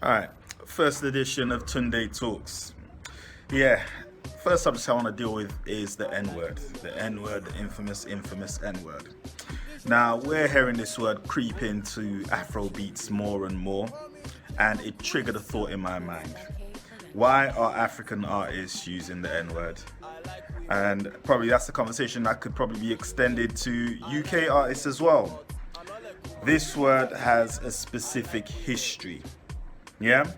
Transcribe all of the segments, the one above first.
All right, first edition of Tunde Talks. Yeah, first subject I want to deal with is the N word. The N word, the infamous N word. Now, we're hearing this word creep into Afrobeats more and more, and it triggered a thought in my mind. Why are African artists using the N word? And probably that's a conversation that could probably be extended to UK artists as well. This word has a specific history. Yeah.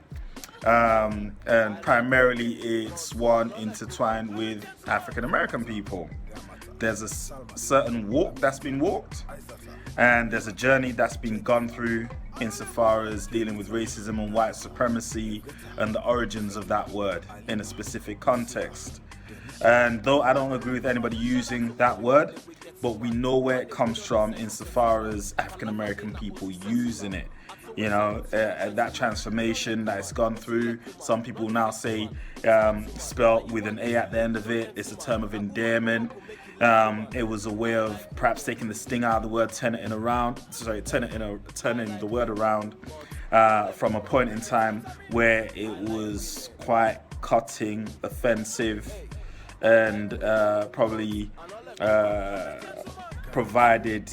And primarily it's one intertwined with African American people. There's a certain walk that's been walked, and there's a journey that's been gone through insofar as dealing with racism and white supremacy and the origins of that word in a specific context. And though I don't agree with anybody using that word, but we know where it comes from insofar as African American people using it. That transformation that it's gone through. Some people now say, spelled with an A at the end of it, it's a term of endearment. It was a way of perhaps taking the sting out of the word, turning the word around from a point in time where it was quite cutting, offensive, and probably provided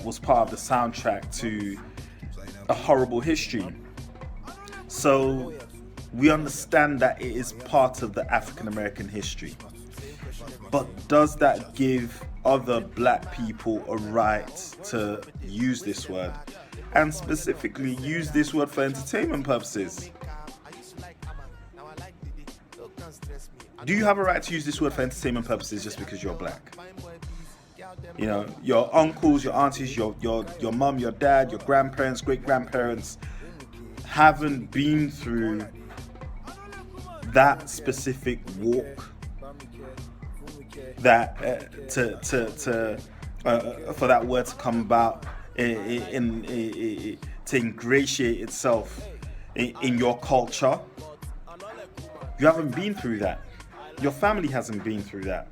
was part of the soundtrack to a horrible history. So we understand that it is part of the African American history. But does that give other black people a right to use this word? And specifically use this word for entertainment purposes? Do you have a right to use this word for entertainment purposes just because you're black? Your uncles, your aunties, your mum, your dad, your grandparents, great-grandparents haven't been through that specific walk that for that word to come about to ingratiate itself in your culture. You haven't been through that. Your family hasn't been through that.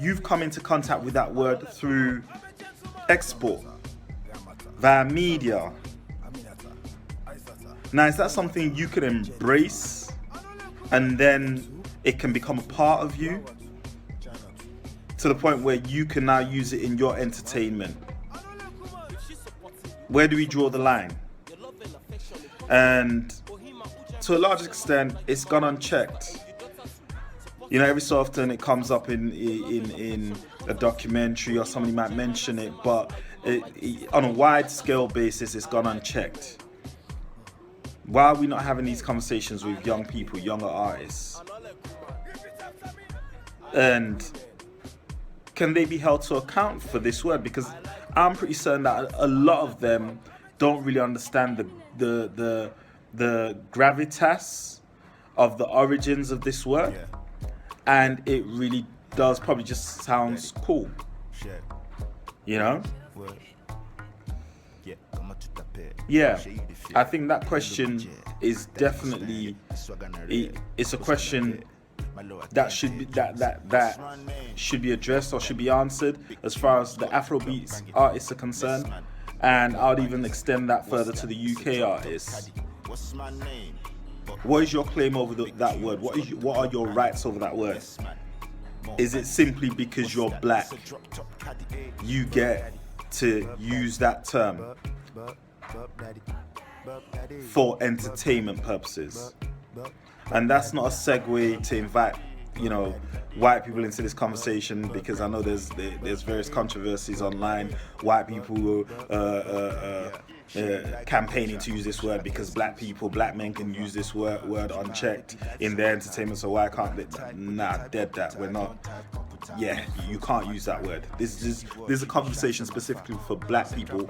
You've come into contact with that word through export, via media. Now, is that something you can embrace and then it can become a part of you to the point where you can now use it in your entertainment? Where do we draw the line? And to a large extent, it's gone unchecked. Every so often it comes up in a documentary or somebody might mention it, but on a wide scale basis, it's gone unchecked. Why are we not having these conversations with young people, younger artists? And can they be held to account for this word? Because I'm pretty certain that a lot of them don't really understand the gravitas of the origins of this word. Yeah. And it really does probably just sounds cool. Yeah, I think that question is definitely it's a question that should be addressed or should be answered as far as the Afrobeats artists are concerned, and I would even extend that further to the UK artists. What is your claim over that word? What are your rights over that word? Is it simply because you're black you get to use that term for entertainment purposes? And that's not a segue to invite white people into this conversation, because I know there's various controversies online. White people campaigning to use this word because black men can use this word unchecked in their entertainment, so why can't they? Nah, dead that. We're not. Yeah, you can't use that word. This is a conversation specifically for black people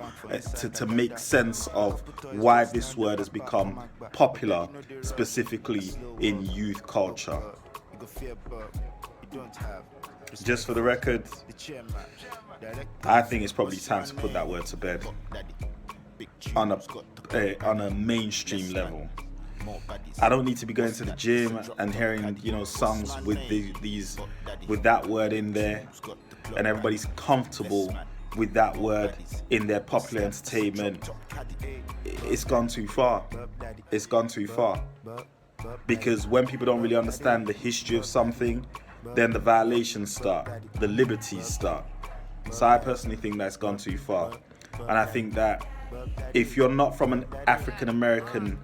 to make sense of why this word has become popular, specifically in youth culture. Just for the record, I think it's probably time to put that word to bed on a mainstream level. I don't need to be going to the gym and hearing songs with that word in there, and everybody's comfortable with that word in their popular entertainment, it's gone too far. It's gone too far. Because when people don't really understand the history of something, then the violations start, the liberties start. So I personally think that's gone too far. And I think that if you're not from an African American,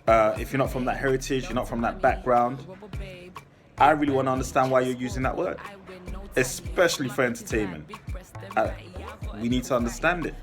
if you're not from that heritage, you're not from that background, I really want to understand why you're using that word, especially for entertainment. We need to understand it.